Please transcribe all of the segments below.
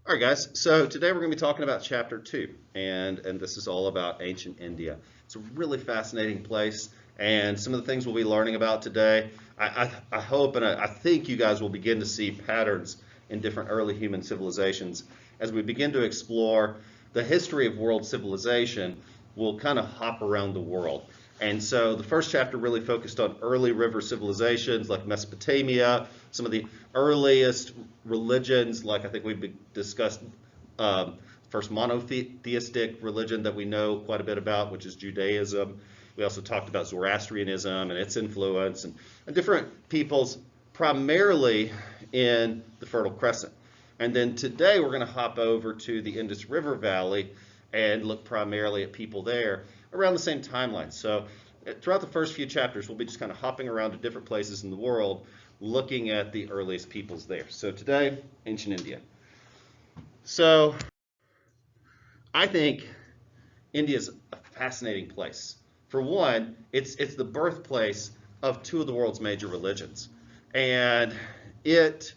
All right, guys. So today we're going to be talking about chapter 2, and this is all about ancient India. It's a really fascinating place, and some of the things we'll be learning about today, I hope and I think you guys will begin to see patterns in different early human civilizations. As we begin to explore the history of world civilization, we'll kind of hop around the world. And so the first chapter really focused on early river civilizations like Mesopotamia, some of the earliest religions, like I think we've discussed, first monotheistic religion that we know quite a bit about, which is Judaism. We also talked about Zoroastrianism and its influence and different peoples, primarily in the Fertile Crescent. And then today we're going to hop over to the Indus River Valley and look primarily at people there around the same timeline. So throughout the first few chapters, we'll be just kind of hopping around to different places in the world, looking at the earliest peoples there. So today, ancient India. So I think India is a fascinating place. For one, it's the birthplace of two of the world's major religions. And it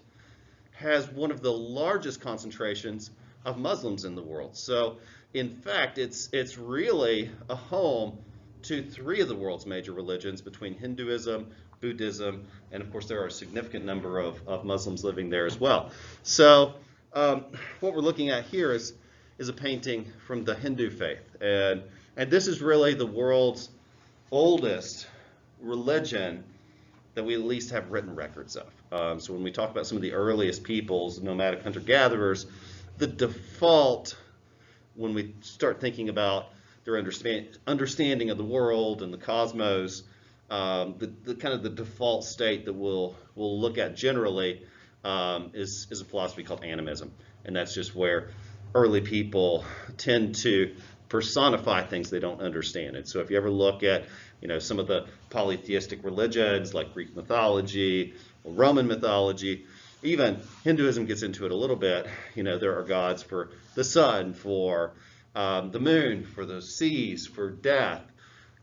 has one of the largest concentrations of Muslims in the world. So in fact, it's really a home to three of the world's major religions between Hinduism, Buddhism, and of course there are a significant number of Muslims living there as well. So what we're looking at here is a painting from the Hindu faith. And this is really the world's oldest religion that we at least have written records of. So when we talk about some of the earliest peoples, nomadic hunter-gatherers, the default, when we start thinking about their understanding of the world and the cosmos, the kind of the default state that we'll look at generally is a philosophy called animism. And that's just where early people tend to personify things they don't understand. And so if you ever look at some of the polytheistic religions like Greek mythology or Roman mythology, even Hinduism gets into it a little bit. There are gods for the sun, for the moon, for the seas, for death.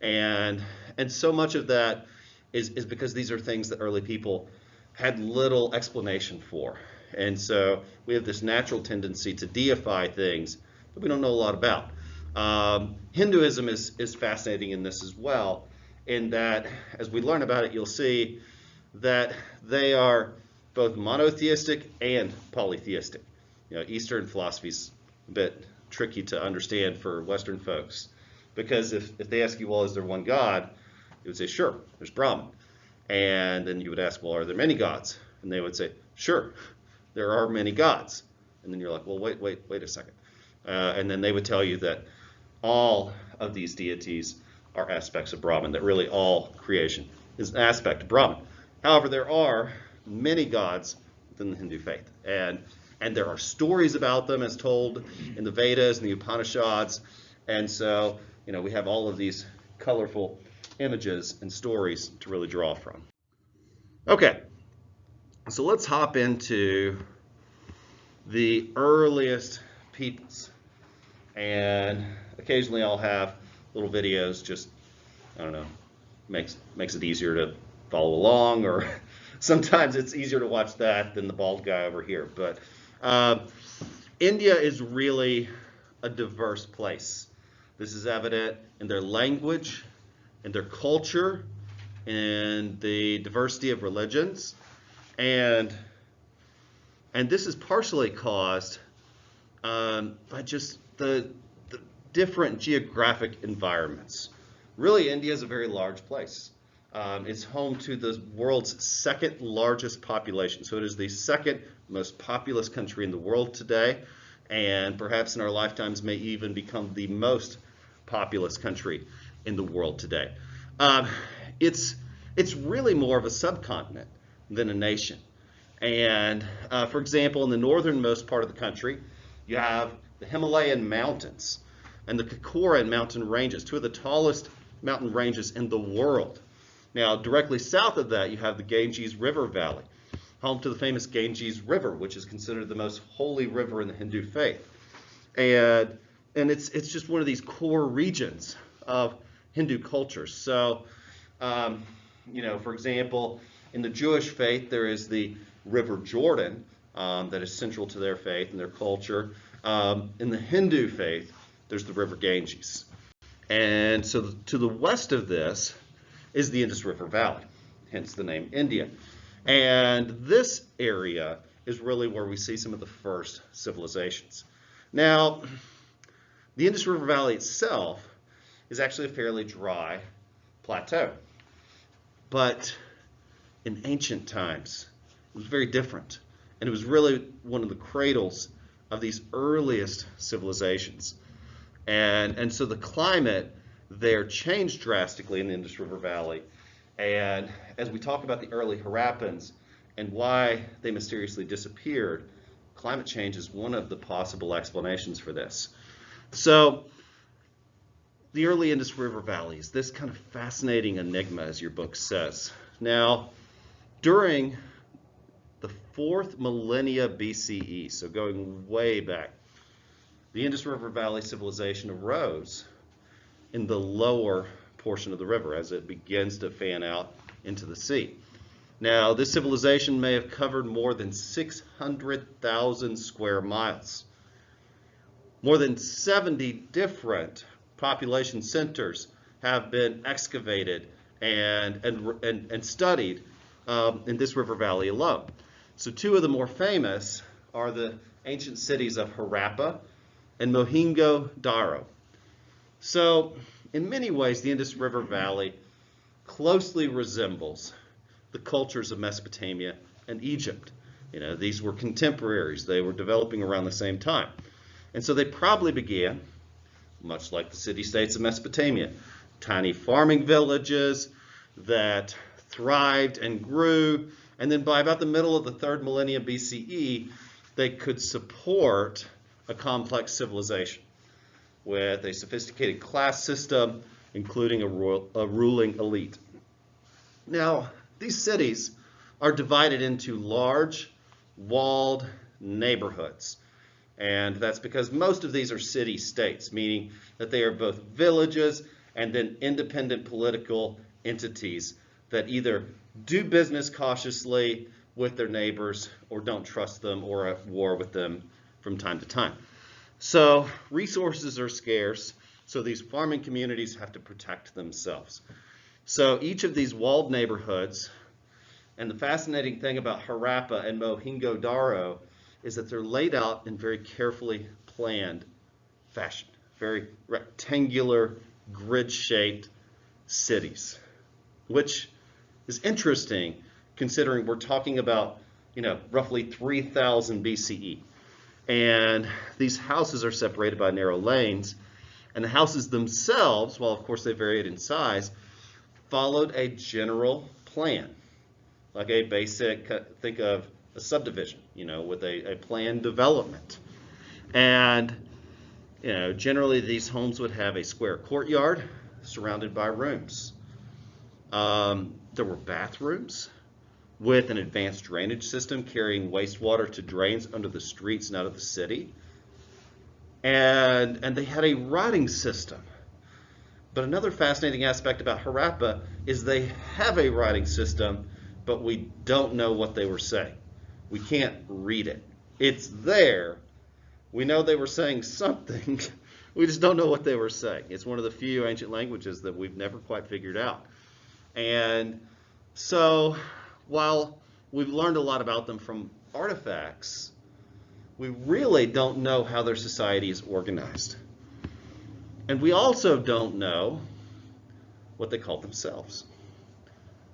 And so much of that is because these are things that early people had little explanation for. And so we have this natural tendency to deify things that we don't know a lot about. Hinduism is fascinating in this as well, in that as we learn about it, you'll see that they are both monotheistic and polytheistic. Eastern philosophy is a bit tricky to understand for Western folks, because if they ask you, well, is there one God? You would say, sure, there's Brahman. And then you would ask, well, are there many gods? And they would say, sure, there are many gods. And then you're like, well, wait a second. And then they would tell you that all of these deities are aspects of Brahman, that really all creation is an aspect of Brahman. However, there are many gods within the Hindu faith, and there are stories about them as told in the Vedas and the Upanishads, and so we have all of these colorful images and stories to really draw from. Okay, so let's hop into the earliest peoples, and occasionally I'll have little videos, just I don't know, makes it easier to follow along, or sometimes it's easier to watch that than the bald guy over here. But India is really a diverse place. This is evident in their language, in their culture, in the diversity of religions, and this is partially caused by just the different geographic environments. Really, India is a very large place. It's home to the world's second largest population. So it is the second most populous country in the world today, and perhaps in our lifetimes may even become the most populous country in the world today. It's really more of a subcontinent than a nation. And for example, in the northernmost part of the country, you have the Himalayan mountains and the Karakoram mountain ranges, two of the tallest mountain ranges in the world. Now, directly south of that, you have the Ganges River Valley, home to the famous Ganges River, which is considered the most holy river in the Hindu faith. And it's just one of these core regions of Hindu culture. So, for example, in the Jewish faith, there is the River Jordan, that is central to their faith and their culture. In the Hindu faith, there's the river Ganges. And so to the west of this is the Indus River Valley, hence the name India. And this area is really where we see some of the first civilizations. Now, the Indus River Valley itself is actually a fairly dry plateau. But in ancient times, it was very different. And it was really one of the cradles of these earliest civilizations. And so the climate there changed drastically in the Indus River Valley. And as we talk about the early Harappans and why they mysteriously disappeared, climate change is one of the possible explanations for this. So the early Indus River valleys, this kind of fascinating enigma, as your book says. Now, during the 4th millennia BCE, so going way back, the Indus River Valley civilization arose in the lower portion of the river as it begins to fan out into the sea. Now, this civilization may have covered more than 600,000 square miles. More than 70 different population centers have been excavated and studied in this river valley alone. So two of the more famous are the ancient cities of Harappa and Mohingo, Daro. So in many ways, the Indus River Valley closely resembles the cultures of Mesopotamia and Egypt. You know, these were contemporaries. They were developing around the same time. And so they probably began, much like the city-states of Mesopotamia, tiny farming villages that thrived and grew. And then by about the middle of the 3rd millennium BCE, they could support a complex civilization with a sophisticated class system, including a ruling elite. Now, these cities are divided into large, walled neighborhoods. And that's because most of these are city-states, meaning that they are both villages and then independent political entities that either do business cautiously with their neighbors or don't trust them or are at war with them from time to time. So resources are scarce, so these farming communities have to protect themselves. So each of these walled neighborhoods, and the fascinating thing about Harappa and Mohingo Daro is that they're laid out in very carefully planned fashion, very rectangular, grid-shaped cities, which is interesting considering we're talking about, roughly 3000 BCE. And these houses are separated by narrow lanes, and the houses themselves, while of course they varied in size, followed a general plan, like a basic, think of a subdivision, with a planned development. And, generally these homes would have a square courtyard surrounded by rooms. There were bathrooms with an advanced drainage system carrying wastewater to drains under the streets and out of the city. And they had a writing system. But another fascinating aspect about Harappa is they have a writing system, but we don't know what they were saying. We can't read it. It's there. We know they were saying something. We just don't know what they were saying. It's one of the few ancient languages that we've never quite figured out. And so while we've learned a lot about them from artifacts, we really don't know how their society is organized. And we also don't know what they call themselves.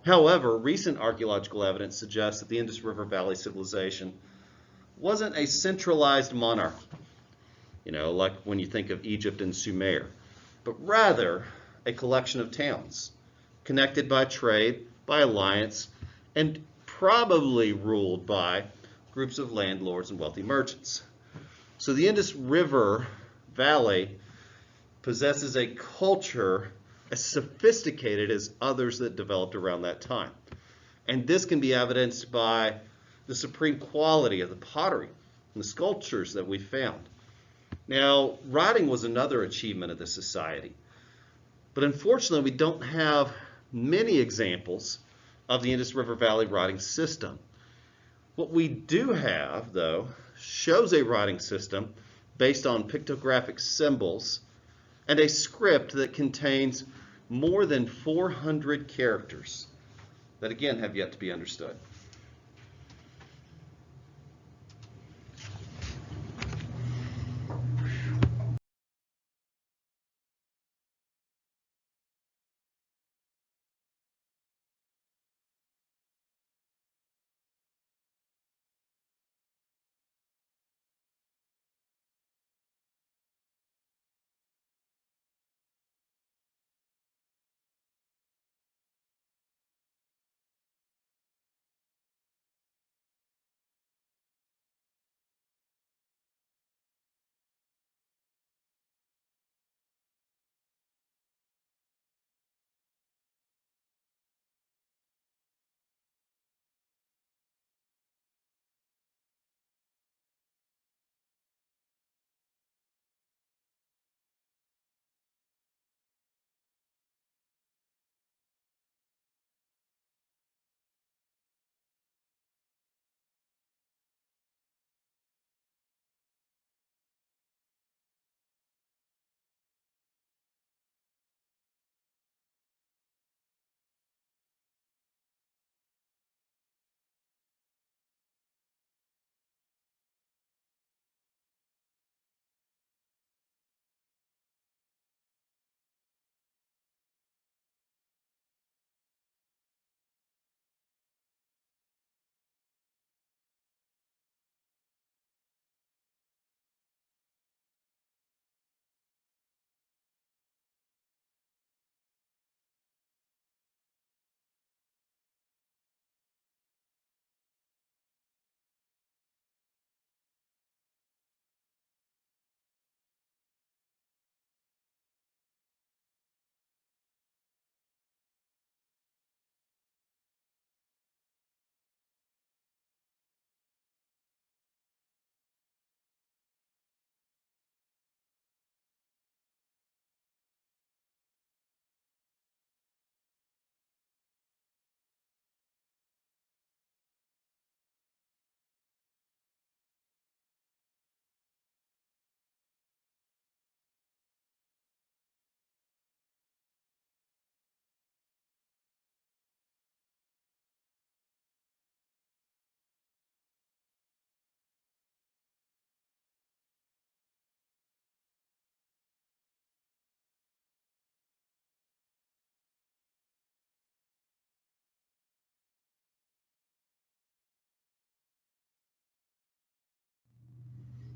However, recent archaeological evidence suggests that the Indus River Valley civilization wasn't a centralized monarchy, like when you think of Egypt and Sumer, but rather a collection of towns connected by trade, by alliance, and probably ruled by groups of landlords and wealthy merchants. So the Indus River Valley possesses a culture as sophisticated as others that developed around that time. And this can be evidenced by the supreme quality of the pottery and the sculptures that we found. Now, writing was another achievement of this society. But unfortunately, we don't have many examples of the Indus River Valley writing system. What we do have, though, shows a writing system based on pictographic symbols and a script that contains more than 400 characters that, again, have yet to be understood.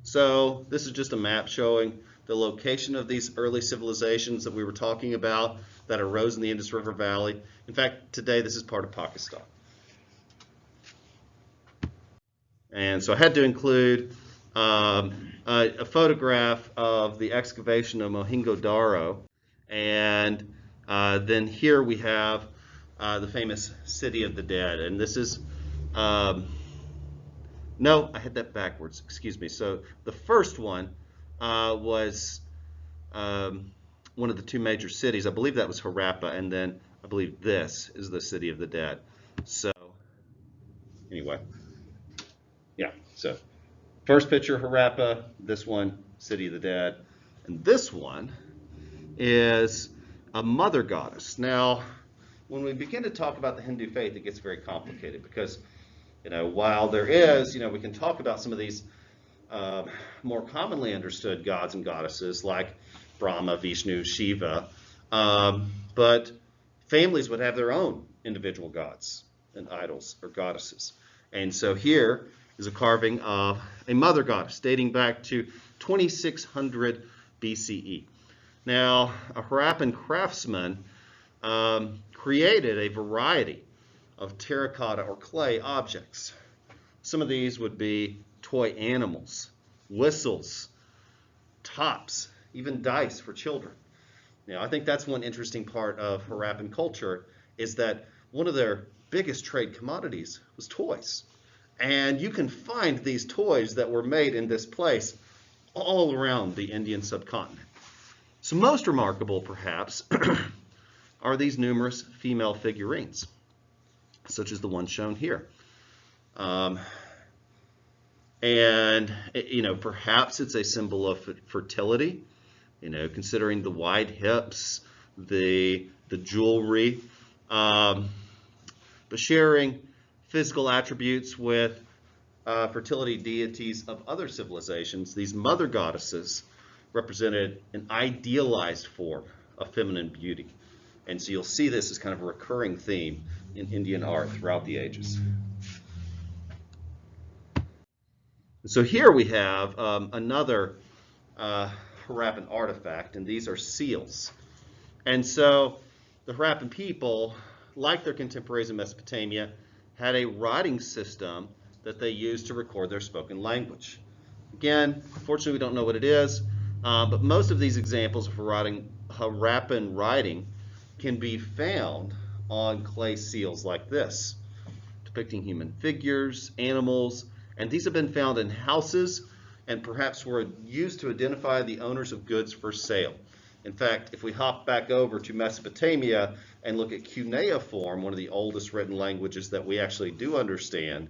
So this is just a map showing the location of these early civilizations that we were talking about that arose in the Indus River Valley. In fact, today this is part of Pakistan. And so I had to include a photograph of the excavation of Mohingo Daro. And then here we have the famous City of the Dead. And this is, no, I had that backwards, excuse me. So the first one was one of the two major cities. I believe that was Harappa, and then I believe this is the City of the Dead. So anyway, yeah, so first picture, Harappa, this one, City of the Dead, and this one is a mother goddess. Now, when we begin to talk about the Hindu faith, it gets very complicated because, while there is, we can talk about some of these more commonly understood gods and goddesses like Brahma, Vishnu, Shiva, but families would have their own individual gods and idols or goddesses. And so here is a carving of a mother goddess dating back to 2600 BCE. Now, a Harappan craftsman created a variety of terracotta or clay objects. Some of these would be toy animals, whistles, tops, even dice for children. Now, I think that's one interesting part of Harappan culture is that one of their biggest trade commodities was toys. And you can find these toys that were made in this place all around the Indian subcontinent. So most remarkable, perhaps, are these numerous female figurines, such as the one shown here. And, perhaps it's a symbol of fertility, considering the wide hips, the jewelry, but sharing physical attributes with fertility deities of other civilizations. These mother goddesses represented an idealized form of feminine beauty. And so you'll see this as kind of a recurring theme in Indian art throughout the ages. And so here we have another Harappan artifact, and these are seals. And so the Harappan people, like their contemporaries in Mesopotamia, had a writing system that they used to record their spoken language. Again, unfortunately, we don't know what it is, but most of these examples of Harappan writing can be found on clay seals like this, depicting human figures, animals, and these have been found in houses and perhaps were used to identify the owners of goods for sale. In fact, if we hop back over to Mesopotamia and look at Cuneiform, one of the oldest written languages that we actually do understand,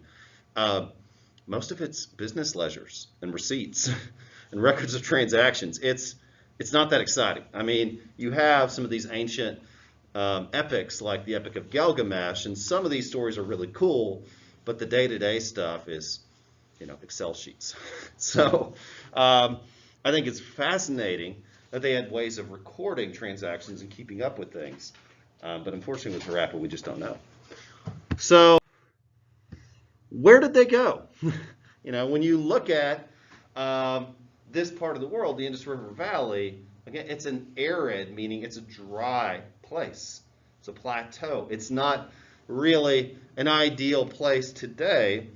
most of it's business ledgers and receipts and records of transactions. It's not that exciting. I mean, you have some of these ancient epics like the Epic of Gilgamesh, and some of these stories are really cool, but the day-to-day stuff is, Excel sheets. So I think it's fascinating that they had ways of recording transactions and keeping up with things. But unfortunately with Harappa, we just don't know. So where did they go? When you look at this part of the world, the Indus River Valley, again, it's an arid, meaning it's a dry place. It's a plateau. It's not really an ideal place today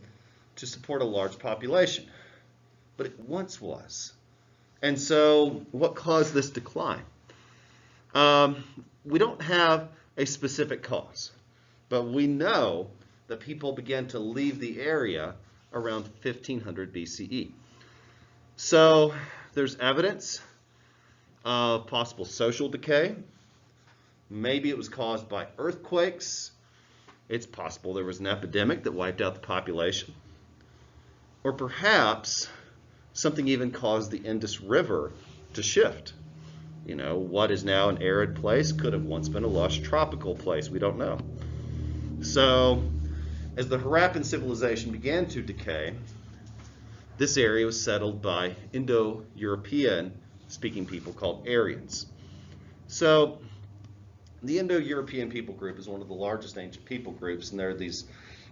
to support a large population, but it once was. And so what caused this decline? We don't have a specific cause, but we know that people began to leave the area around 1500 BCE. So there's evidence of possible social decay. Maybe it was caused by earthquakes. It's possible there was an epidemic that wiped out the population. Or perhaps something even caused the Indus River to shift. What is now an arid place could have once been a lush tropical place. We don't know. So as the Harappan civilization began to decay, this area was settled by Indo-European speaking people called Aryans. So the Indo-European people group is one of the largest ancient people groups, and there are these,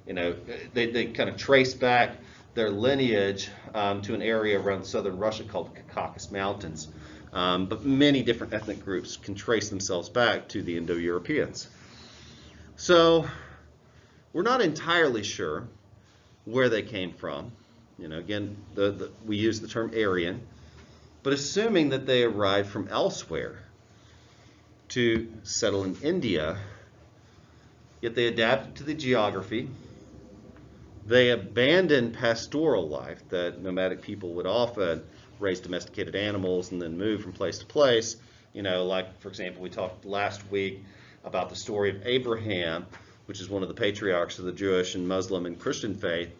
they kind of trace back their lineage to an area around southern Russia called the Caucasus Mountains. But many different ethnic groups can trace themselves back to the Indo-Europeans. So we're not entirely sure where they came from. Again, we use the term Aryan, but assuming that they arrived from elsewhere to settle in India, yet they adapted to the geography. They abandoned pastoral life, that nomadic people would often raise domesticated animals and then move from place to place. Like, for example, we talked last week about the story of Abraham, which is one of the patriarchs of the Jewish and Muslim and Christian faith.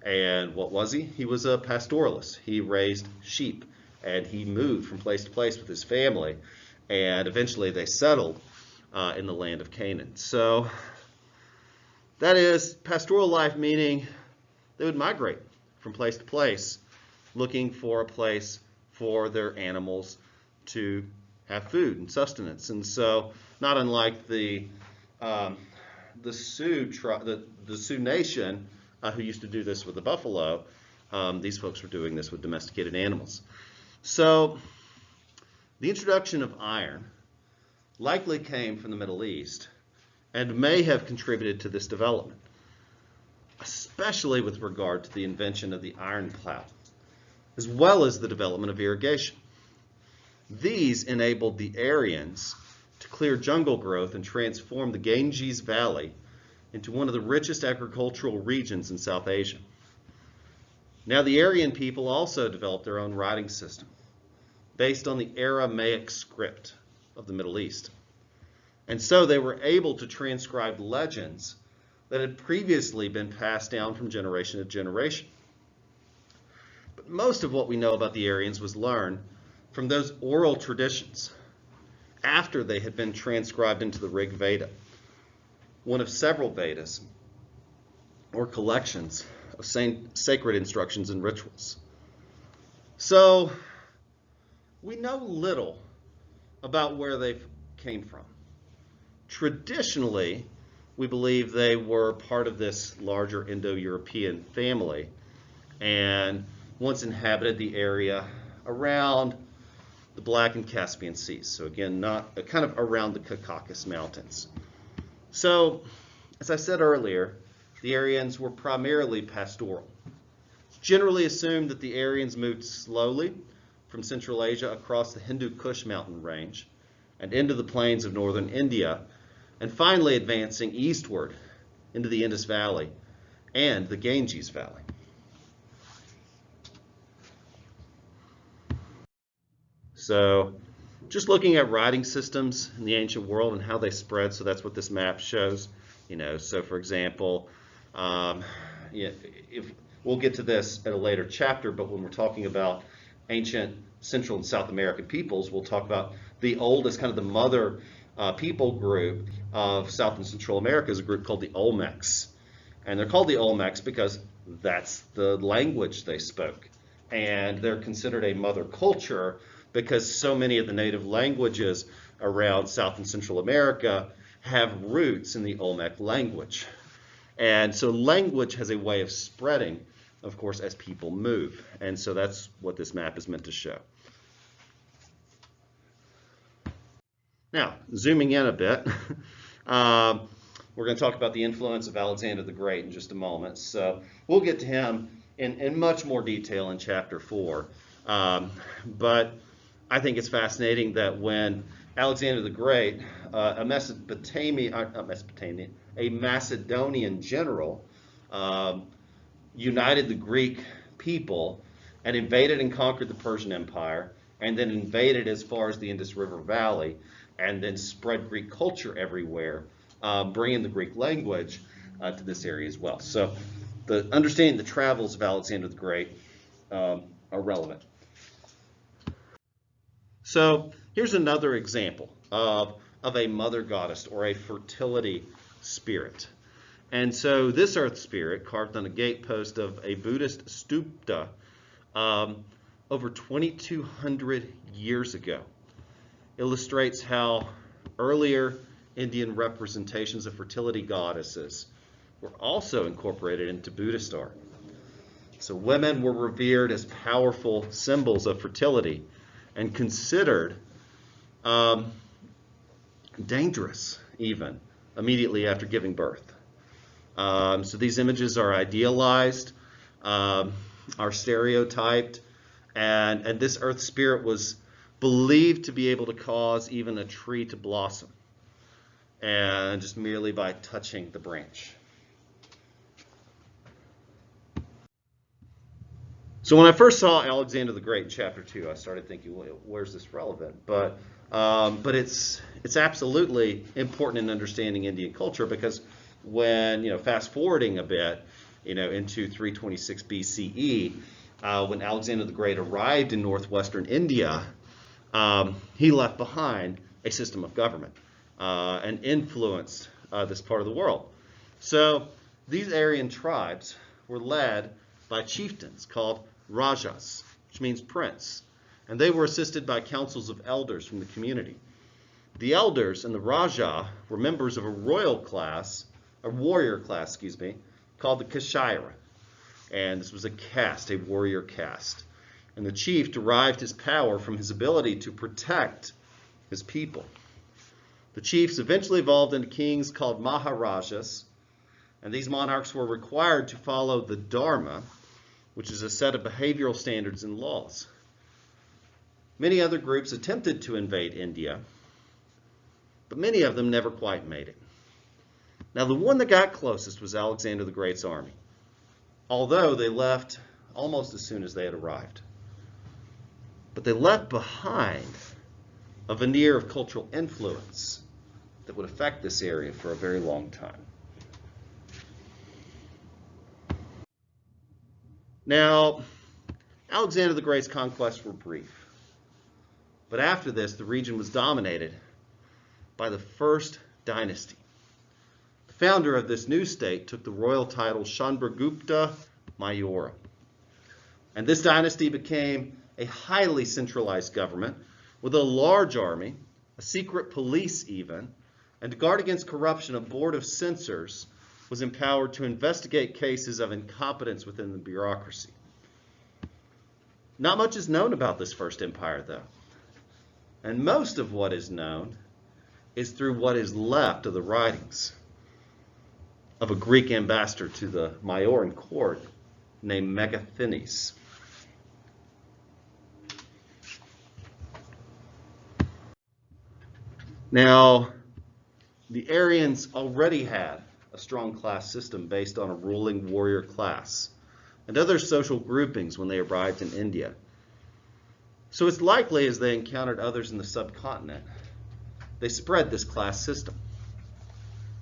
And what was he? He was a pastoralist. He raised sheep, and he moved from place to place with his family. And eventually they settled in the land of Canaan. So that is pastoral life, meaning they would migrate from place to place, looking for a place for their animals to have food and sustenance. And so, not unlike the Sioux Nation, who used to do this with the buffalo, these folks were doing this with domesticated animals. So, the introduction of iron likely came from the Middle East and may have contributed to this development, especially with regard to the invention of the iron plow, as well as the development of irrigation. These enabled the Aryans to clear jungle growth and transform the Ganges Valley into one of the richest agricultural regions in South Asia. Now, the Aryan people also developed their own writing system based on the Aramaic script of the Middle East. And so they were able to transcribe legends that had previously been passed down from generation to generation. most of what we know about the Aryans was learned from those oral traditions after they had been transcribed into the Rig Veda, one of several Vedas, or collections of sacred instructions and rituals. So we know little about where they came from. Traditionally, we believe they were part of this larger Indo-European family and once inhabited the area around the Black and Caspian Seas. So again, not kind of around the Caucasus Mountains. So, as I said earlier, the Aryans were primarily pastoral. It's generally assumed that the Aryans moved slowly from Central Asia across the Hindu Kush mountain range and into the plains of northern India, and finally advancing eastward into the Indus Valley and the Ganges Valley. So just looking at writing systems in the ancient world and how they spread, so that's what this map shows. So for example, if we'll get to this at a later chapter, but when we're talking about ancient Central and South American peoples, we'll talk about the oldest, kind of the mother people group of South and Central America is a group called the Olmecs. And they're called the Olmecs because that's the language they spoke. And they're considered a mother culture because so many of the native languages around South and Central America have roots in the Olmec language. And so language has a way of spreading, of course, as people move. And so that's what this map is meant to show. Now, zooming in a bit, we're going to talk about the influence of Alexander the Great in just a moment. So we'll get to him in much more detail in Chapter 4. But I think it's fascinating that when Alexander the Great, a Macedonian general, united the Greek people and invaded and conquered the Persian Empire, and then invaded as far as the Indus River Valley, and then spread Greek culture everywhere, bringing the Greek language to this area as well. So understanding the travels of Alexander the Great are relevant. So here's another example of a mother goddess or a fertility spirit. And so this earth spirit, carved on a gatepost of a Buddhist stupa over 2,200 years ago, illustrates how earlier Indian representations of fertility goddesses were also incorporated into Buddhist art. So women were revered as powerful symbols of fertility and considered dangerous even immediately after giving birth. So these images are idealized, are stereotyped, and this earth spirit was believed to be able to cause even a tree to blossom, and just merely by touching the branch. So when I first saw Alexander the Great in Chapter 2, I started thinking, well, where's this relevant? But it's absolutely important in understanding Indian culture, because when, fast forwarding a bit, into 326 BCE, when Alexander the Great arrived in northwestern India, he left behind a system of government and influenced this part of the world. So these Aryan tribes were led by chieftains called Rajas, which means prince, and they were assisted by councils of elders from the community. The elders and the Raja were members of a warrior class, called the Kashira, and this was a caste, a warrior caste. And the chief derived his power from his ability to protect his people. The chiefs eventually evolved into kings called Maharajas, and these monarchs were required to follow the Dharma, which is a set of behavioral standards and laws. Many other groups attempted to invade India, but many of them never quite made it. Now, the one that got closest was Alexander the Great's army, although they left almost as soon as they had arrived. But they left behind a veneer of cultural influence that would affect this area for a very long time. Now, Alexander the Great's conquests were brief. But after this, the region was dominated by the first dynasty. The founder of this new state took the royal title Chandragupta Maurya. And this dynasty became a highly centralized government with a large army, a secret police even, and to guard against corruption, a board of censors was empowered to investigate cases of incompetence within the bureaucracy. Not much is known about this first empire, though. And most of what is known is through what is left of the writings of a Greek ambassador to the Mauryan court named Megasthenes. Now, the Aryans already had a strong class system based on a ruling warrior class and other social groupings when they arrived in India. So it's likely as they encountered others in the subcontinent, they spread this class system.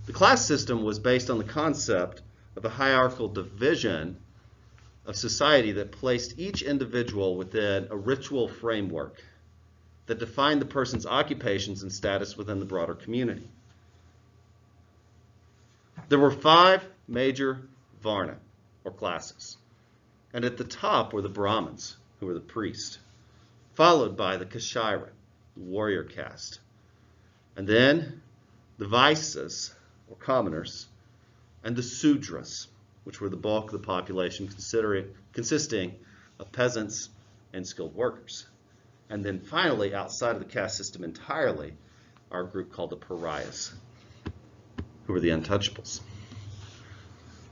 The class system was based on the concept of a hierarchical division of society that placed each individual within a ritual framework that defined the person's occupations and status within the broader community. There were 5 major varna, or classes, and at the top were the Brahmins, who were the priests, followed by the Kshatriya, the warrior caste, and then the Vaishyas, or commoners, and the Sudras, which were the bulk of the population consisting of peasants and skilled workers. And then finally, outside of the caste system entirely, our group called the pariahs, who were the untouchables.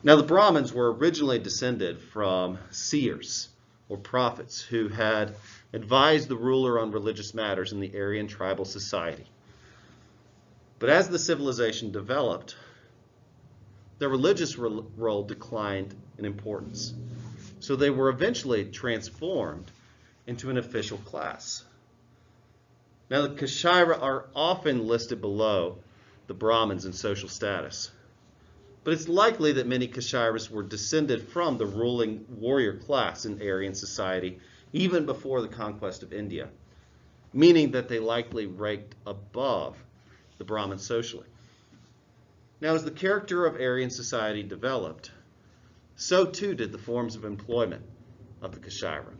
Now, the Brahmins were originally descended from seers, or prophets, who had advised the ruler on religious matters in the Aryan tribal society. But as the civilization developed, their religious role declined in importance. So they were eventually transformed into an official class. Now, the Kshatriya are often listed below the Brahmins in social status. But it's likely that many Kshatriyas were descended from the ruling warrior class in Aryan society even before the conquest of India, meaning that they likely ranked above the Brahmins socially. Now, as the character of Aryan society developed, so too did the forms of employment of the Kshatriya.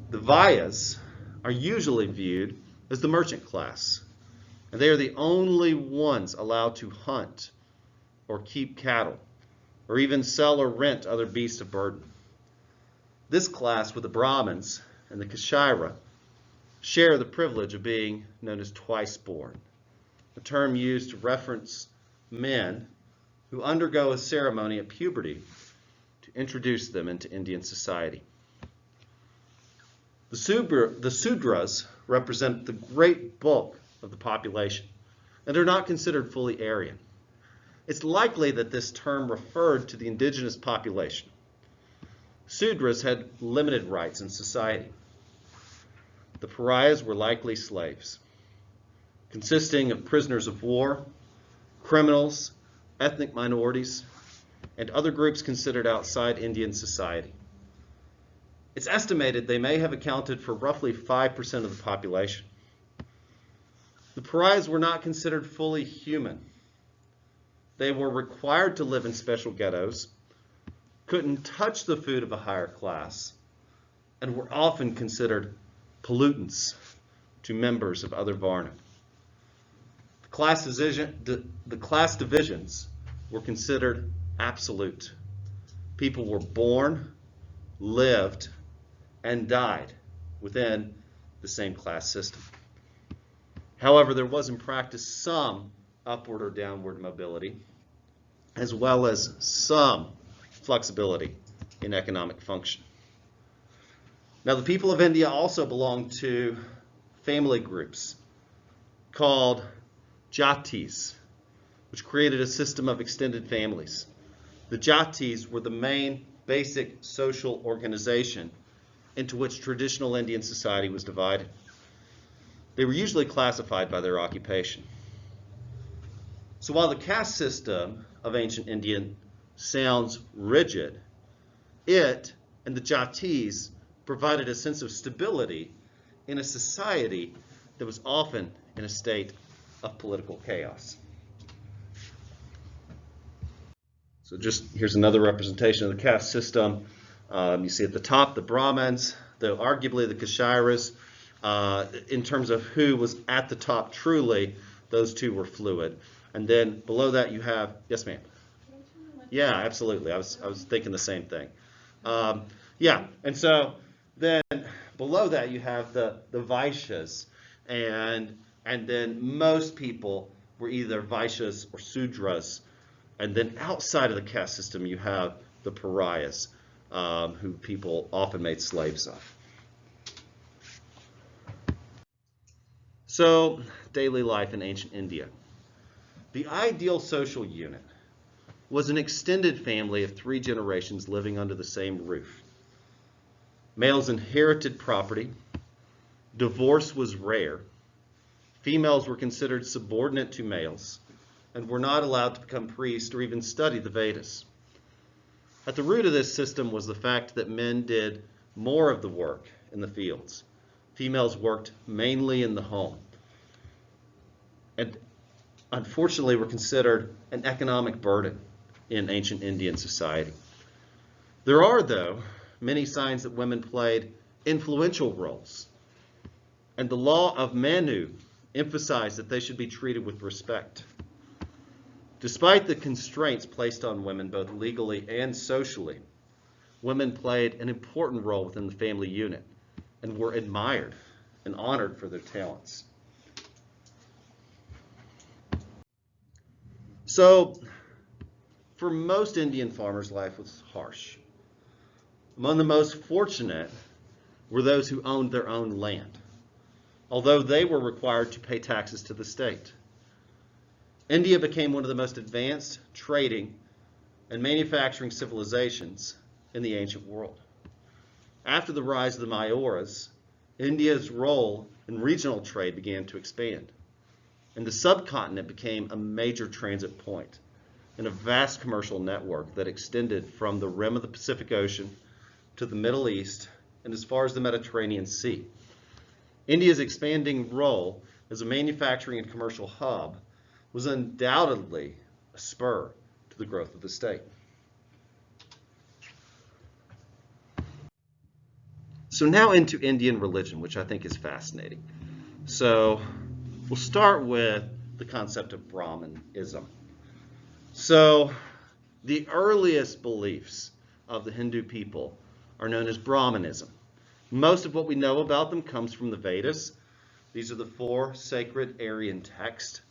The Vaishyas are usually viewed as the merchant class, and they are the only ones allowed to hunt or keep cattle, or even sell or rent other beasts of burden. This class with the Brahmins and the Kshatriya share the privilege of being known as twice born, a term used to reference men who undergo a ceremony at puberty to introduce them into Indian society. The Sudras represent the great bulk of the population and are not considered fully Aryan. It's likely that this term referred to the indigenous population. Sudras had limited rights in society. The pariahs were likely slaves, consisting of prisoners of war, criminals, ethnic minorities, and other groups considered outside Indian society. It's estimated they may have accounted for roughly 5% of the population. The pariahs were not considered fully human. They were required to live in special ghettos, couldn't touch the food of a higher class, and were often considered pollutants to members of other varna. The class divisions were considered absolute. People were born, lived, and died within the same class system. However, there was in practice some upward or downward mobility, as well as some flexibility in economic function. Now, the people of India also belonged to family groups called Jatis, which created a system of extended families. The Jatis were the main basic social organization into which traditional Indian society was divided. They were usually classified by their occupation. So while the caste system of ancient India sounds rigid, it and the Jatis provided a sense of stability in a society that was often in a state of political chaos. So just here's another representation of the caste system. You see at the top the Brahmins, though arguably the Kshatriyas. In terms of who was at the top truly, those two were fluid. And then below that you have, yes ma'am? Yeah, absolutely. I was thinking the same thing. Yeah, and so then below that you have the Vaishyas, and then most people were either Vaishyas or Sudras, and then outside of the caste system you have the pariahs, who people often made slaves of. So, daily life in ancient India. The ideal social unit was an extended family of 3 generations living under the same roof. Males inherited property. Divorce was rare. Females were considered subordinate to males and were not allowed to become priests or even study the Vedas. At the root of this system was the fact that men did more of the work in the fields. Females worked mainly in the home, and unfortunately were considered an economic burden in ancient Indian society. There are, though, many signs that women played influential roles, and the law of Manu emphasized that they should be treated with respect. Despite the constraints placed on women both legally and socially, women played an important role within the family unit and were admired and honored for their talents. So, for most Indian farmers, life was harsh. Among the most fortunate were those who owned their own land, although they were required to pay taxes to the state. India became one of the most advanced trading and manufacturing civilizations in the ancient world. After the rise of the Mayuras, India's role in regional trade began to expand, and the subcontinent became a major transit point in a vast commercial network that extended from the rim of the Pacific Ocean to the Middle East and as far as the Mediterranean Sea. India's expanding role as a manufacturing and commercial hub was undoubtedly a spur to the growth of the state. So now into Indian religion, which I think is fascinating. So we'll start with the concept of Brahmanism. So the earliest beliefs of the Hindu people are known as Brahmanism. Most of what we know about them comes from the Vedas. These are the 4 sacred Aryan texts.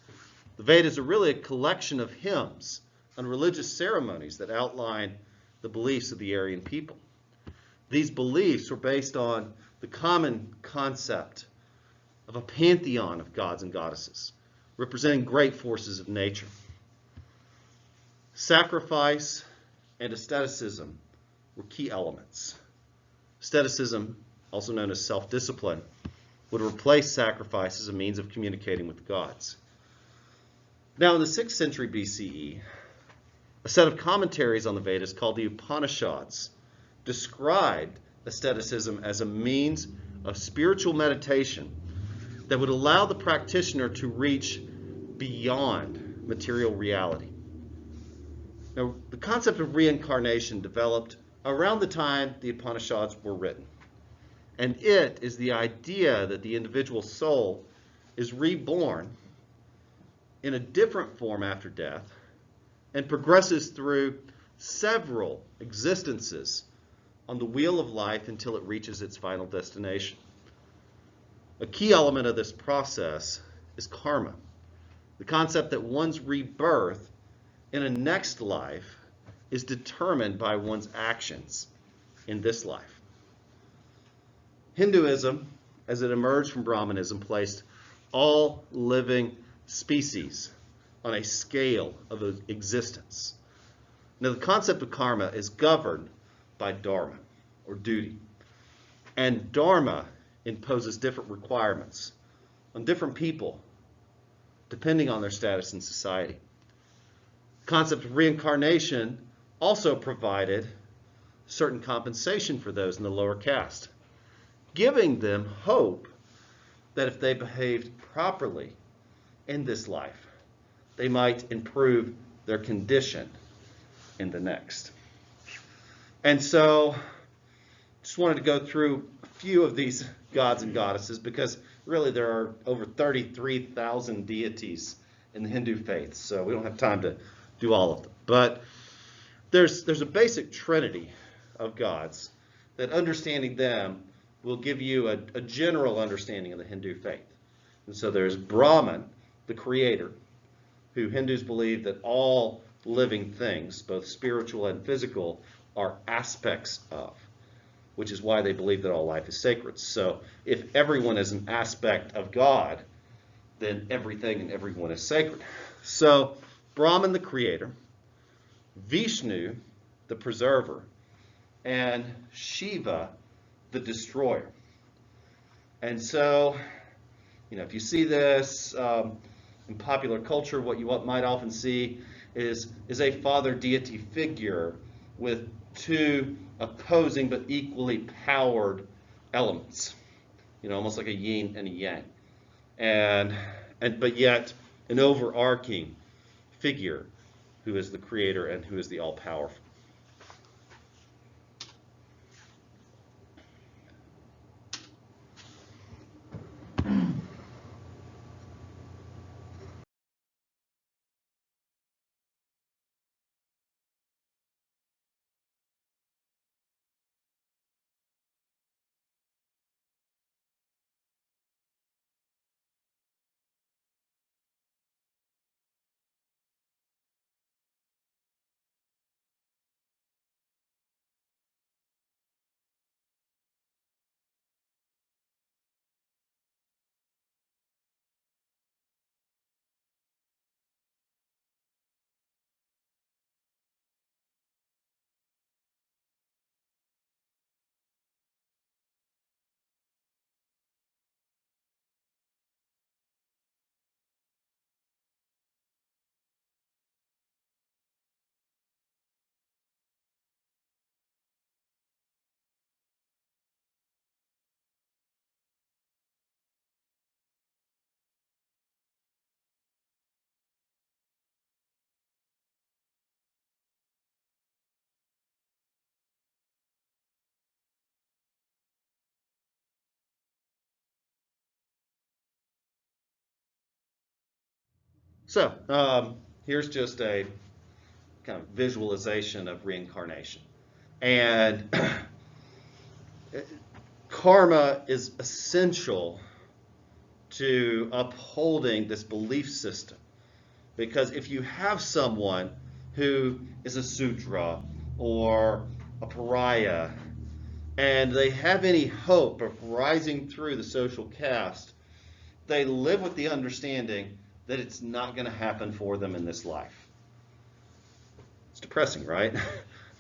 The Vedas are really a collection of hymns and religious ceremonies that outline the beliefs of the Aryan people. These beliefs were based on the common concept of a pantheon of gods and goddesses, representing great forces of nature. Sacrifice and aestheticism were key elements. Aestheticism, also known as self-discipline, would replace sacrifice as a means of communicating with the gods. Now, in the 6th century BCE, a set of commentaries on the Vedas called the Upanishads described aestheticism as a means of spiritual meditation that would allow the practitioner to reach beyond material reality. Now, the concept of reincarnation developed around the time the Upanishads were written. And it is the idea that the individual soul is reborn in a different form after death and progresses through several existences on the wheel of life until it reaches its final destination. A key element of this process is karma, the concept that one's rebirth in a next life is determined by one's actions in this life. Hinduism, as it emerged from Brahmanism, placed all living species on a scale of existence. Now, the concept of karma is governed by dharma, or duty. And dharma imposes different requirements on different people, depending on their status in society. The concept of reincarnation also provided certain compensation for those in the lower caste, giving them hope that if they behaved properly in this life, they might improve their condition in the next. And so, just wanted to go through a few of these gods and goddesses because really there are over 33,000 deities in the Hindu faith, so we don't have time to do all of them. But there's a basic trinity of gods that understanding them will give you a general understanding of the Hindu faith. And so there's Brahman, the creator, who Hindus believe that all living things, both spiritual and physical, are aspects of, which is why they believe that all life is sacred. So if everyone is an aspect of God, then everything and everyone is sacred. So Brahman, the creator, Vishnu, the preserver, and Shiva, the destroyer. And so, if you see this in popular culture, what you might often see is a father deity figure with two opposing but equally powered elements, almost like a yin and a yang, but yet an overarching figure who is the creator and who is the all-powerful. So here's just a kind of visualization of reincarnation. And karma is essential to upholding this belief system. Because if you have someone who is a Sudra or a pariah, and they have any hope of rising through the social caste, they live with the understanding that it's not going to happen for them in this life. It's depressing, right?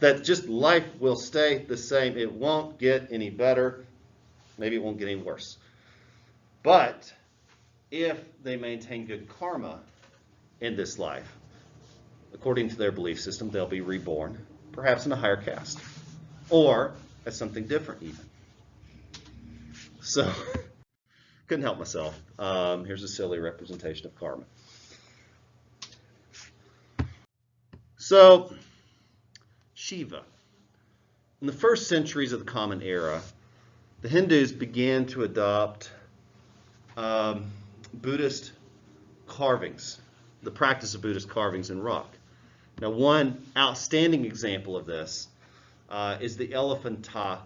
That just life will stay the same. It won't get any better. Maybe it won't get any worse. But if they maintain good karma in this life, according to their belief system, they'll be reborn, perhaps in a higher caste, or as something different even. So, couldn't help myself. Here's a silly representation of karma. So, Shiva. In the first centuries of the Common Era, the Hindus began to adopt Buddhist carvings, the practice of Buddhist carvings in rock. Now, one outstanding example of this is the Elephanta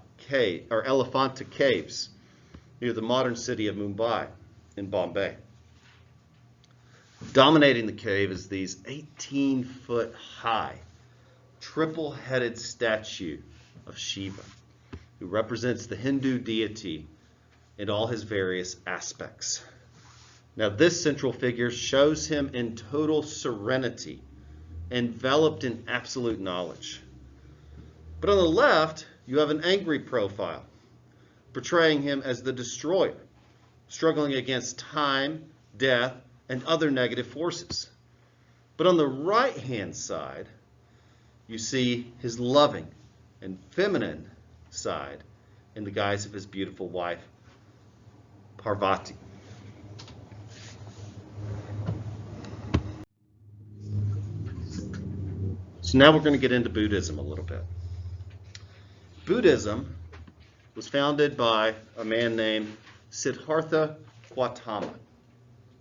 Caves near the modern city of Mumbai in Bombay. Dominating the cave is these 18-foot high, triple-headed statue of Shiva, who represents the Hindu deity in all his various aspects. Now, this central figure shows him in total serenity, enveloped in absolute knowledge. But on the left, you have an angry profile, portraying him as the destroyer, struggling against time, death, and other negative forces. But on the right-hand side, you see his loving, and feminine side in the guise of his beautiful wife, Parvati. So now we're going to get into Buddhism a little bit. Buddhism was founded by a man named Siddhartha Gautama,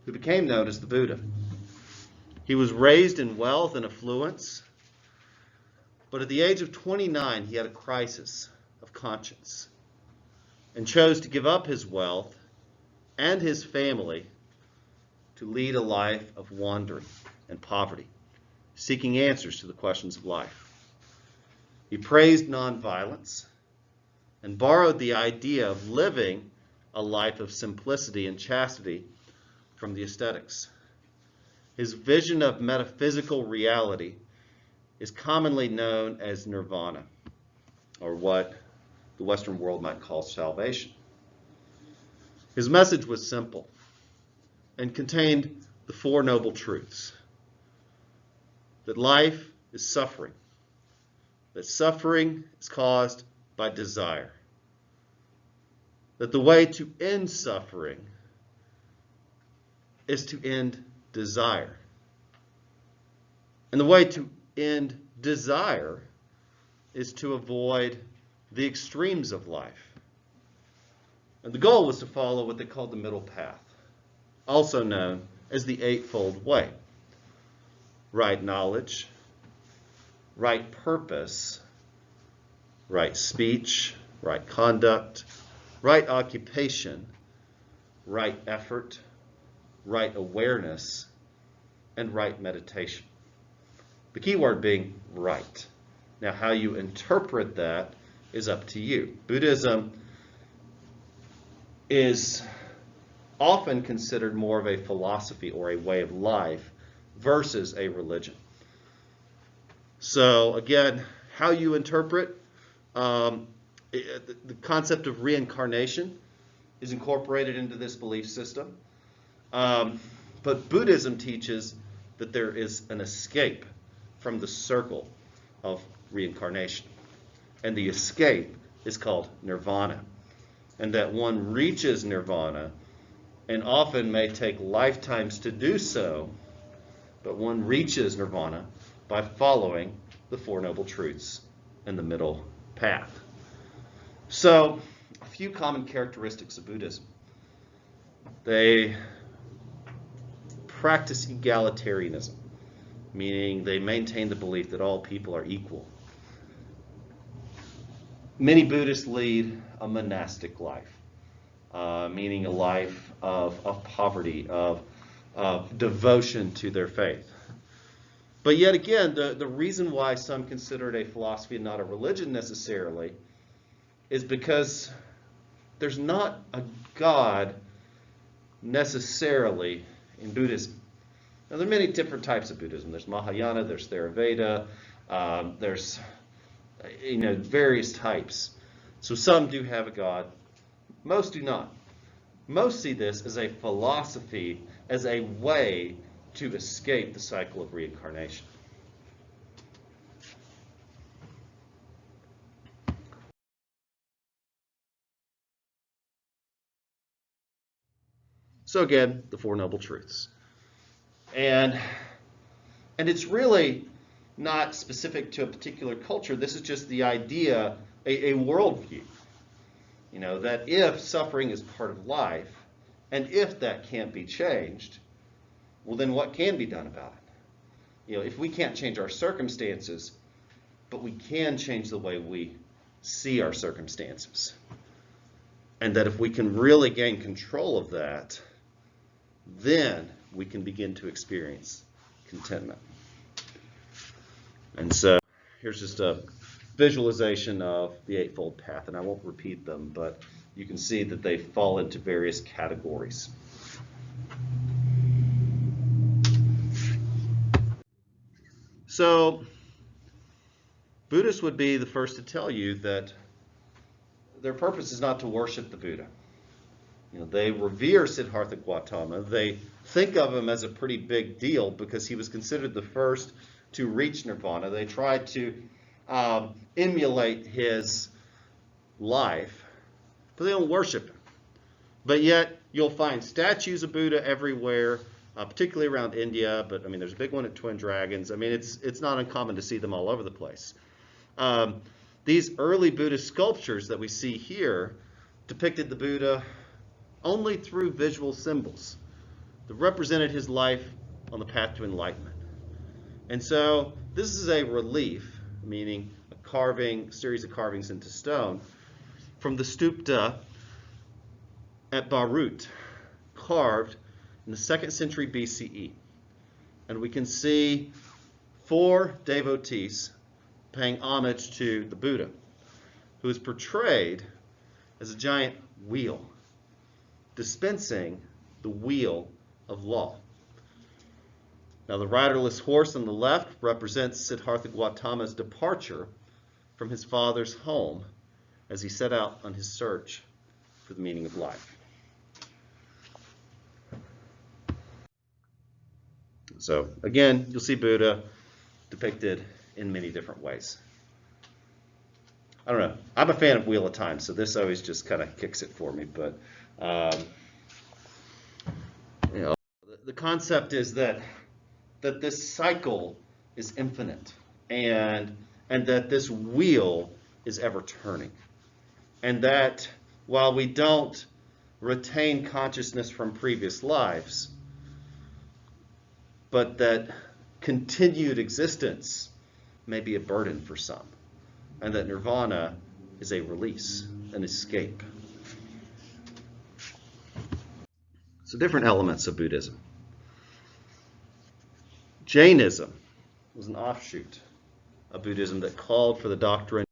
who became known as the Buddha. He was raised in wealth and affluence, but at the age of 29, he had a crisis of conscience and chose to give up his wealth and his family to lead a life of wandering and poverty, seeking answers to the questions of life. He praised nonviolence and borrowed the idea of living a life of simplicity and chastity from the ascetics. His vision of metaphysical reality is commonly known as nirvana, or what the Western world might call salvation. His message was simple and contained the Four Noble Truths: that life is suffering, that suffering is caused by desire, that the way to end suffering is to end desire, and the way to end desire is to avoid the extremes of life. And the goal was to follow what they called the middle path, also known as the Eightfold Way: right knowledge, right purpose, right speech, right conduct, right occupation, right effort, right awareness, and right meditation. The key word being right. Now, how you interpret that is up to you. Buddhism is often considered more of a philosophy or a way of life versus a religion. So again, how you interpret the concept of reincarnation is incorporated into this belief system. But Buddhism teaches that there is an escape from the circle of reincarnation. And the escape is called nirvana. And that one reaches nirvana, and often may take lifetimes to do so, but one reaches nirvana by following the Four Noble Truths and the middle path. So, a few common characteristics of Buddhism. They practice egalitarianism, meaning they maintain the belief that all people are equal. Many Buddhists lead a monastic life, meaning a life of poverty, of devotion to their faith. But yet again, the reason why some consider it a philosophy and not a religion necessarily is because there's not a God necessarily in Buddhism. Now, there are many different types of Buddhism. There's Mahayana, there's Theravada, there's various types. So some do have a God, most do not. Most see this as a philosophy, as a way to escape the cycle of reincarnation. So again, the Four Noble Truths. And it's really not specific to a particular culture. This is just the idea, a worldview. That if suffering is part of life, and if that can't be changed, well, then what can be done about it? If we can't change our circumstances, but we can change the way we see our circumstances. And that if we can really gain control of that, then we can begin to experience contentment. And so here's just a visualization of the Eightfold Path, and I won't repeat them, but you can see that they fall into various categories. So Buddhists would be the first to tell you that their purpose is not to worship the Buddha. They revere Siddhartha Gautama. They think of him as a pretty big deal because he was considered the first to reach nirvana. They tried to emulate his life, but they don't worship him. But yet, you'll find statues of Buddha everywhere, particularly around India. But I mean, there's a big one at Twin Dragons. I mean, it's not uncommon to see them all over the place. These early Buddhist sculptures that we see here depicted the Buddha only through visual symbols that represented his life on the path to enlightenment. And so this is a relief, meaning a series of carvings into stone, from the Stupa at Barut, carved in the 2nd century BCE. And we can see 4 devotees paying homage to the Buddha, who is portrayed as a giant wheel, dispensing the wheel of law. Now, the riderless horse on the left represents Siddhartha Gautama's departure from his father's home as he set out on his search for the meaning of life. So, again, you'll see Buddha depicted in many different ways. I don't know. I'm a fan of Wheel of Time, so this always just kind of kicks it for me. But the concept is that this cycle is infinite, and that this wheel is ever turning, and that while we don't retain consciousness from previous lives, but that continued existence may be a burden for some, and that nirvana is a release, an escape. So different elements of Buddhism. Jainism was an offshoot of Buddhism that called for the doctrine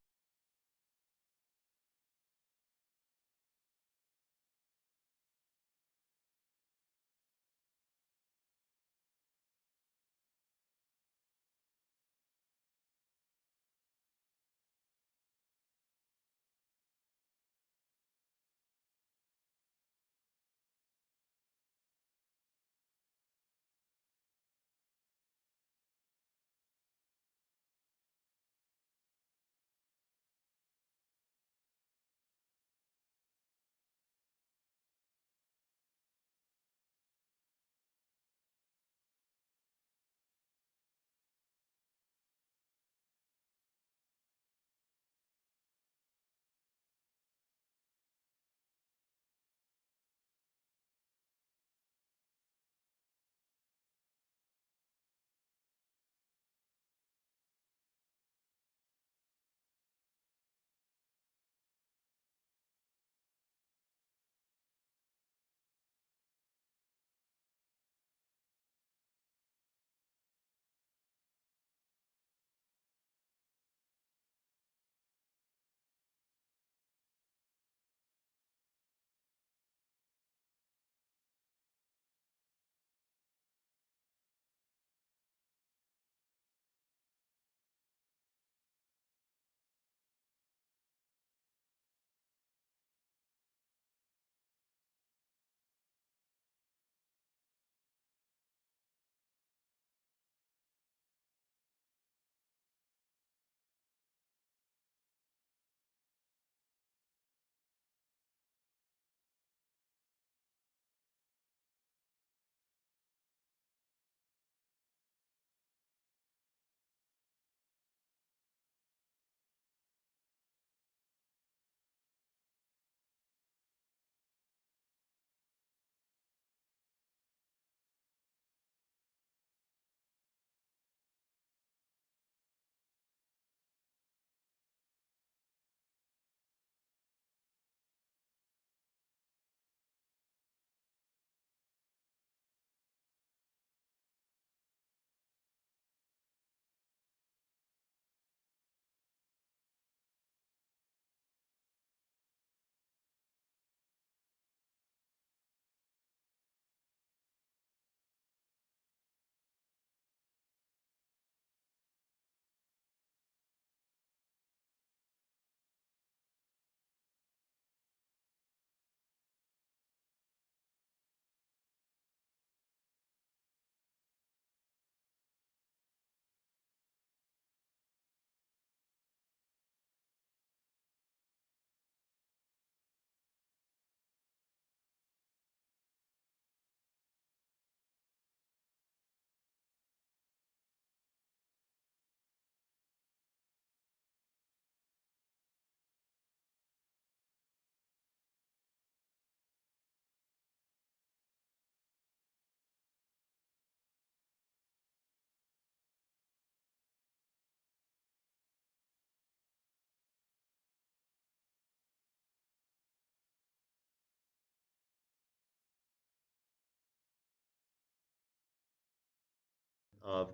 of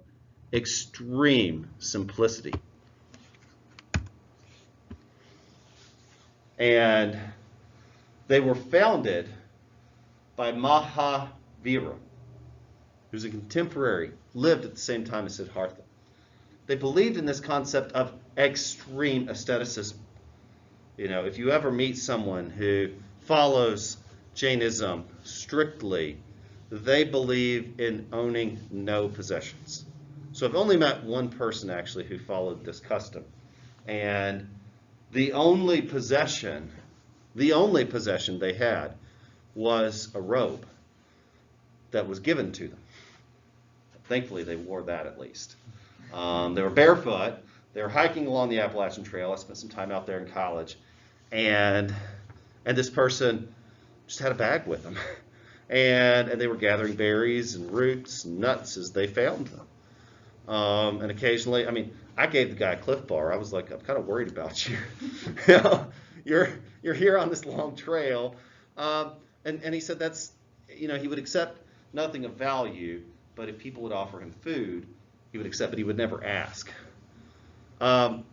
extreme simplicity. And they were founded by Mahavira, who's a contemporary, lived at the same time as Siddhartha. They believed in this concept of extreme aestheticism. If you ever meet someone who follows Jainism strictly, they believe in owning no possessions. So I've only met one person actually who followed this custom. And the only possession they had was a robe that was given to them. Thankfully, they wore that at least. They were barefoot. They were hiking along the Appalachian Trail. I spent some time out there in college. And this person just had a bag with them. And they were gathering berries and roots and nuts as they found them. And occasionally, I gave the guy a Cliff Bar. I was like, I'm kind of worried about you. You're here on this long trail. And he said he would accept nothing of value, but if people would offer him food, he would accept, but he would never ask. I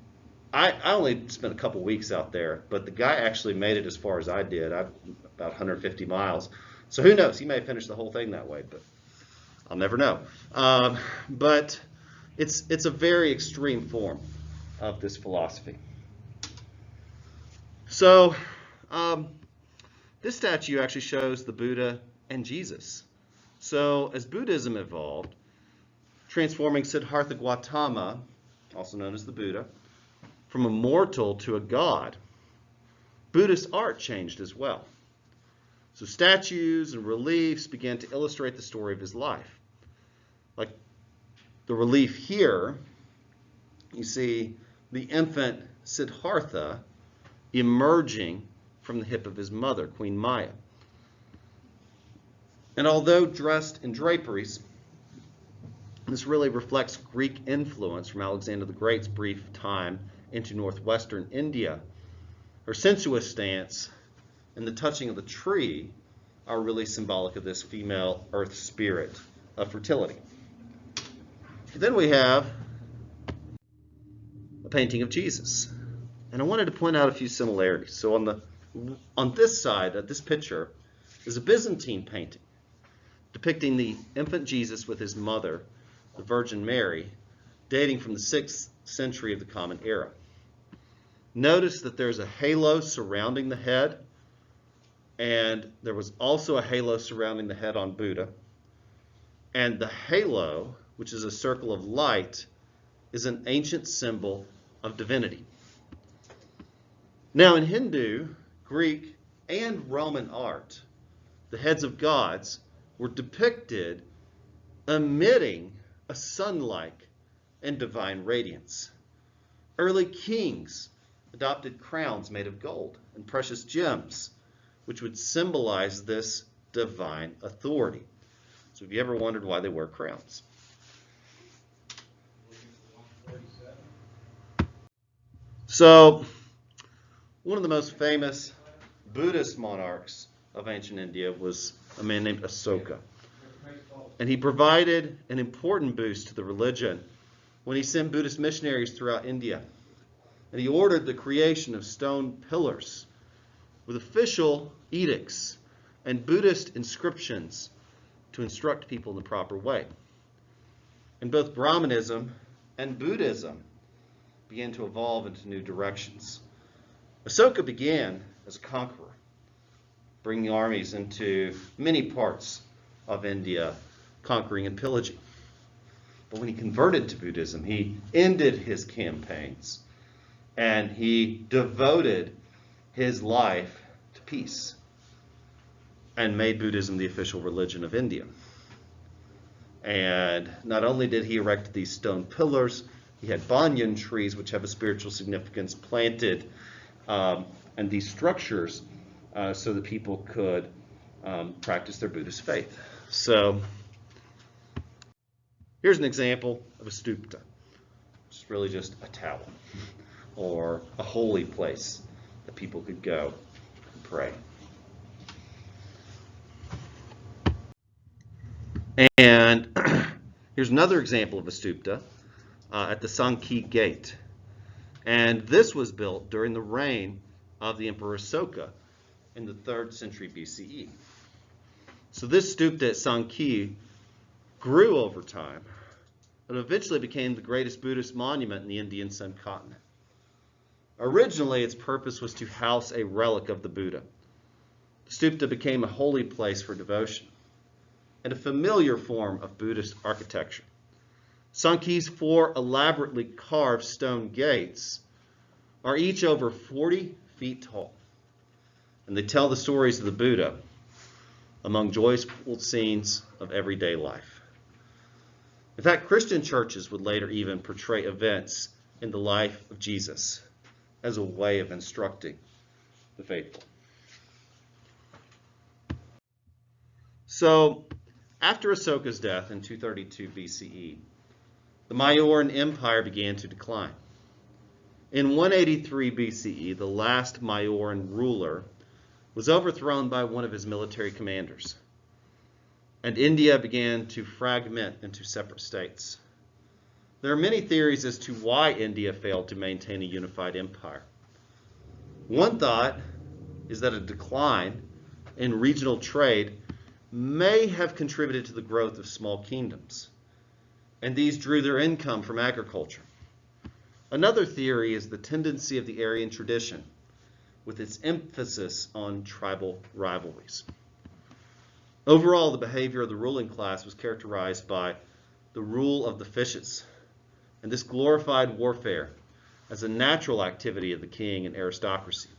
only spent a couple weeks out there, but the guy actually made it as far as I did, about 150 miles. So who knows? He may have finished the whole thing that way, but I'll never know. But it's a very extreme form of this philosophy. So this statue actually shows the Buddha and Jesus. So as Buddhism evolved, transforming Siddhartha Gautama, also known as the Buddha, from a mortal to a god, Buddhist art changed as well. So statues and reliefs began to illustrate the story of his life. Like the relief here, you see the infant Siddhartha emerging from the hip of his mother, Queen Maya. And although dressed in draperies, this really reflects Greek influence from Alexander the Great's brief time into northwestern India. Her sensuous stance and the touching of the tree are really symbolic of this female earth spirit of fertility. Then we have a painting of Jesus. And I wanted to point out a few similarities. So on this side, this picture, is a Byzantine painting depicting the infant Jesus with his mother, the Virgin Mary, dating from the 6th century of the Common Era. Notice that there's a halo surrounding the head, and there was also a halo surrounding the head on Buddha. And the halo, which is a circle of light, is an ancient symbol of divinity. Now in Hindu, Greek, and Roman art, the heads of gods were depicted emitting a sun-like and divine radiance. Early kings adopted crowns made of gold and precious gems, which would symbolize this divine authority. So have you ever wondered why they wear crowns? So one of the most famous Buddhist monarchs of ancient India was a man named Asoka. And he provided an important boost to the religion when he sent Buddhist missionaries throughout India. And he ordered the creation of stone pillars with official edicts and Buddhist inscriptions to instruct people in the proper way. And both Brahmanism and Buddhism began to evolve into new directions. Asoka began as a conqueror, bringing armies into many parts of India, conquering and pillaging. But when he converted to Buddhism, he ended his campaigns and he devoted his life to peace and made Buddhism the official religion of India. And not only did he erect these stone pillars, he had banyan trees, which have a spiritual significance, planted and these structures so that people could practice their Buddhist faith. So here's an example of a stupa. It's really just a tower or a holy place that people could go and pray. And Here's another example of a stupa at the Sankey Gate. And this was built during the reign of the Emperor Asoka in the 3rd century BCE. So this stupa at Sankey grew over time, but eventually became the greatest Buddhist monument in the Indian subcontinent. Originally, its purpose was to house a relic of the Buddha. The stupa became a holy place for devotion and a familiar form of Buddhist architecture. Sankey's 4 elaborately carved stone gates are each over 40 feet tall, and they tell the stories of the Buddha among joyful scenes of everyday life. In fact, Christian churches would later even portray events in the life of Jesus as a way of instructing the faithful. So, after Asoka's death in 232 BCE, the Mauryan Empire began to decline. In 183 BCE, the last Mauryan ruler was overthrown by one of his military commanders, and India began to fragment into separate states. There are many theories as to why India failed to maintain a unified empire. One thought is that a decline in regional trade may have contributed to the growth of small kingdoms, and these drew their income from agriculture. Another theory is the tendency of the Aryan tradition, with its emphasis on tribal rivalries. Overall, the behavior of the ruling class was characterized by the rule of the fishes, and this glorified warfare as a natural activity of the king and aristocracy.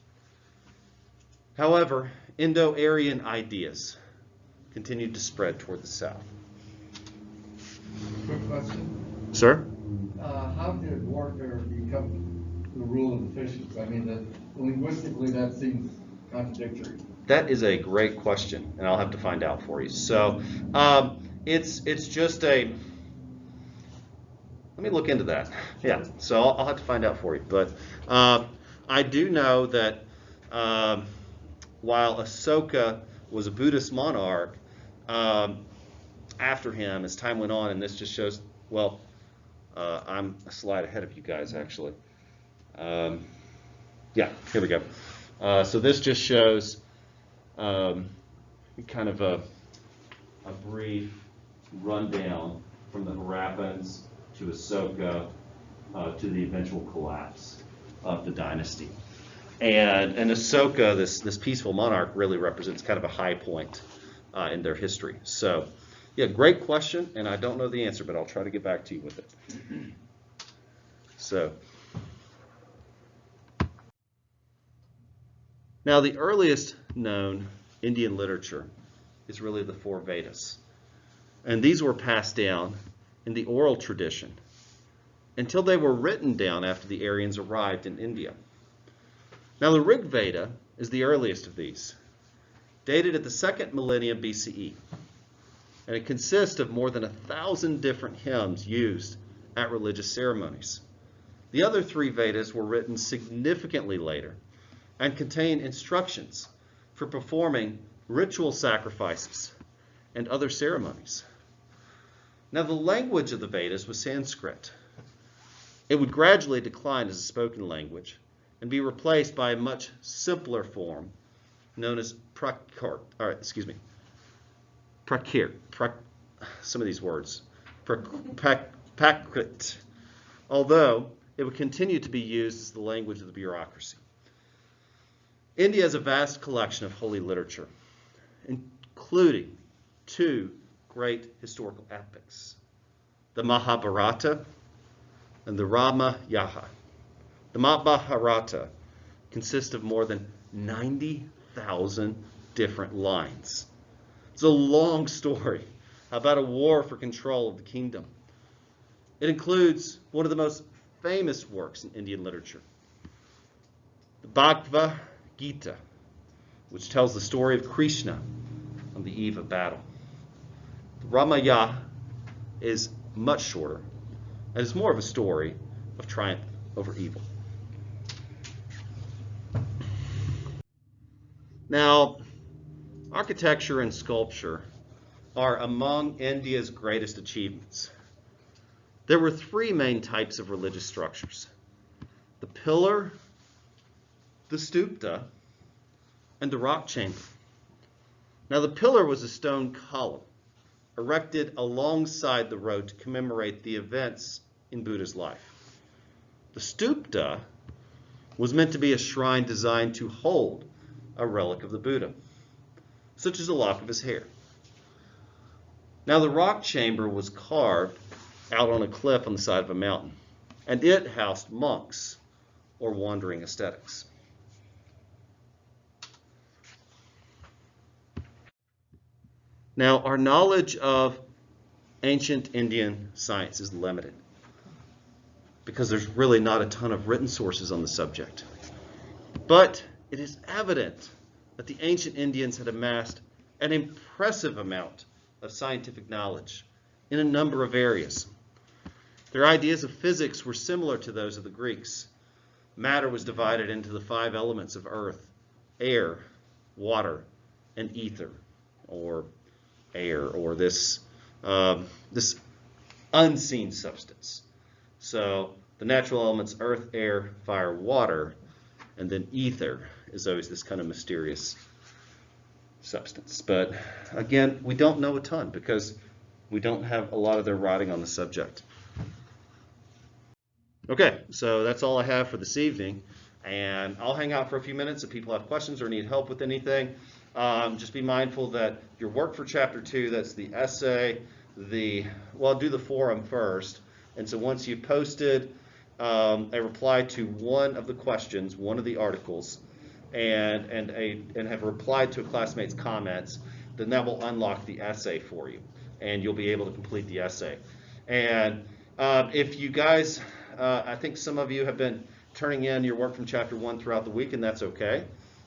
However, Indo-Aryan ideas continued to spread toward the south. Quick question. Sir? How did warfare become the rule of the fishes? I mean, linguistically, that seems contradictory. That is a great question, and I'll have to find out for you. So, it's just a. Let me look into that. Yeah, so I'll have to find out for you. But I do know that while Asoka was a Buddhist monarch, after him, as time went on, and this just shows, well, I'm a slide ahead of you guys, actually. Yeah, here we go. So this just shows kind of a brief rundown from the Harappans to Asoka to the eventual collapse of the dynasty. And Asoka, this peaceful monarch, really represents kind of a high point in their history. So, yeah, great question, and I don't know the answer, but I'll try to get back to you with it. So, now the earliest known Indian literature is really the Four Vedas. And these were passed down in the oral tradition until they were written down after the Aryans arrived in India. Now the Rig Veda is the earliest of these, dated at the 2nd millennium BCE. And it consists of more than 1,000 different hymns used at religious ceremonies. The other 3 Vedas were written significantly later and contain instructions for performing ritual sacrifices and other ceremonies. Now, the language of the Vedas was Sanskrit. It would gradually decline as a spoken language and be replaced by a much simpler form known as Prakrit. Some of these words. Prakrit. Although it would continue to be used as the language of the bureaucracy. India has a vast collection of holy literature, including 2 great historical epics, the Mahabharata and the Ramayana. The Mahabharata consists of more than 90,000 different lines. It's a long story about a war for control of the kingdom. It includes one of the most famous works in Indian literature, the Bhagavad Gita, which tells the story of Krishna on the eve of battle. The Ramayana is much shorter and is more of a story of triumph over evil. Now, architecture and sculpture are among India's greatest achievements. There were three main types of religious structures: the pillar, the stupa, and the rock chamber. Now, the pillar was a stone column erected alongside the road to commemorate the events in Buddha's life. The stupa was meant to be a shrine designed to hold a relic of the Buddha, such as a lock of his hair. Now, the rock chamber was carved out on a cliff on the side of a mountain, and it housed monks or wandering ascetics. Now, our knowledge of ancient Indian science is limited because there's really not a ton of written sources on the subject. But it is evident that the ancient Indians had amassed an impressive amount of scientific knowledge in a number of areas. Their ideas of physics were similar to those of the Greeks. Matter was divided into the 5 elements of earth: air, water, and ether, or air, or this unseen substance. So the natural elements: earth, air, fire, water, and then ether is always this kind of mysterious substance. But again, we don't know a ton because we don't have a lot of their writing on the subject. Okay, so that's all I have for this evening, and I'll hang out for a few minutes if people have questions or need help with anything. Just be mindful that your work for Chapter 2, that's the essay, I'll do the forum first, and so once you've posted a reply to one of the questions, one of the articles, and have replied to a classmate's comments, then that will unlock the essay for you, and you'll be able to complete the essay. And if you guys, I think some of you have been turning in your work from Chapter 1 throughout the week, and that's okay.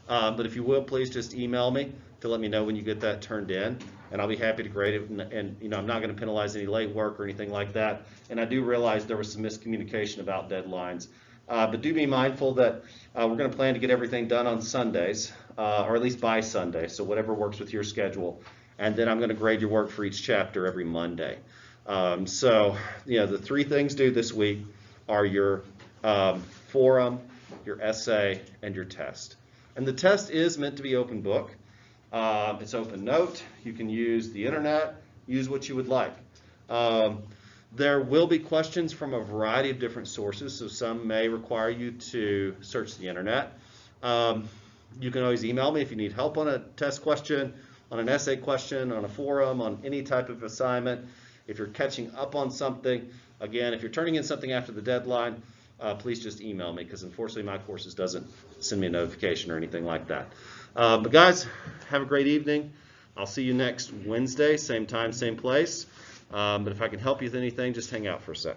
But if you will, please just email me to let me know when you get that turned in, and I'll be happy to grade it. And I'm not going to penalize any late work or anything like that. And I do realize there was some miscommunication about deadlines. But do be mindful that we're going to plan to get everything done on Sundays, or at least by Sunday, so whatever works with your schedule. And then I'm going to grade your work for each chapter every Monday. So the 3 things due this week are your forum, your essay, and your test. And the test is meant to be open book. It's open note. You can use the internet, use what you would like. There will be questions from a variety of different sources, so some may require you to search the internet. You can always email me if you need help on a test question, on an essay question, on a forum, on any type of assignment. If you're catching up on something, again, if you're turning in something after the deadline, please just email me, because unfortunately my courses doesn't send me a notification or anything like that. But guys, have a great evening. I'll see you next Wednesday, same time, same place. But if I can help you with anything, just hang out for a sec.